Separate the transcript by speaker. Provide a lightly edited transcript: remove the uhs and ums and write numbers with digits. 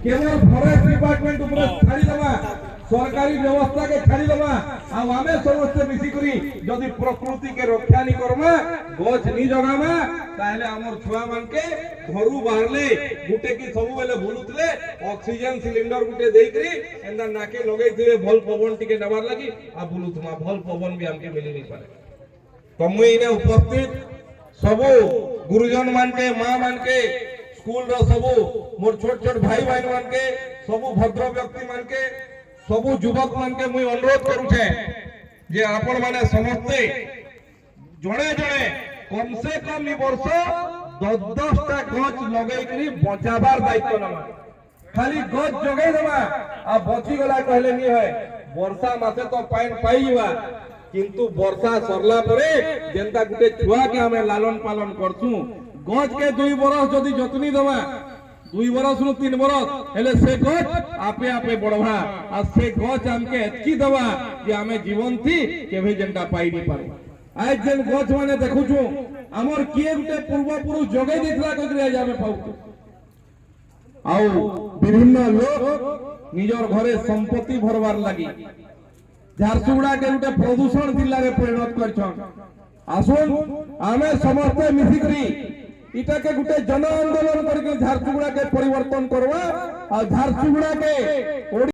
Speaker 1: केवल forest department ऊपर छाड़ी दबा सरकारी व्यवस्था के छाड़ी दबा आ आमे समस्त मिसी करी जदी प्रकृति के रक्षा नि करमा गछ नि जगामा ताहले हमर छुआ मान के घरु बाहरले गुटे की सब बेले भूलुतले ऑक्सीजन सिलेंडर गुटे देई करी एंदा नाके लगै दिवे भल पवन टिके नबार लागि आ भूलुतमा भल पवन भी हमके मिली नहीं पारे तो मुई ने उपस्थित सब गुरुजन मान के मां मान के स्कूल रो सब मोर छोट छोट भाई बहन मान के सब भद्र व्यक्ति मान के सब युवक मान के मुई अनुरोध करू छे जे आपण माने समस्ते जणे जणे कम से कम ई वर्ष 10 टा गछ लगै करी बचाबार दायित्व नमा खाली गछ जगै देबा आ बची गला कहले नि होय वर्षा मासे तो पाइन पाइबा किंतु वर्षा सरला परे जेंता गुटे छुआ के हमें लालन पालन करछू गछ के 2 बरस जदी जतनी देबा 2 बरस नु 3 बरस हेले से गछ आपे आपे बढ़वा आ से गछ हमके एतकी देबा जे हमें जीवन थी केभे जेंता पाई नि पारे आज जेन गछ माने देखु छु हमर किए गुटे पूर्व पुरुष जगै दिथला ककरे आज हमें पाउ आउ विभिन्न लोग निजर घरे संपत्ति भरवार लागि झारसुगुड़ा के गुटे प्रदूषण जिल्ला रे परिणत करछन आसुन आमे समस्त मिसिकरी इटा के गुटे जन आंदोलन करके झारसुगुड़ा के परिवर्तन करवा और झारसुगुड़ा के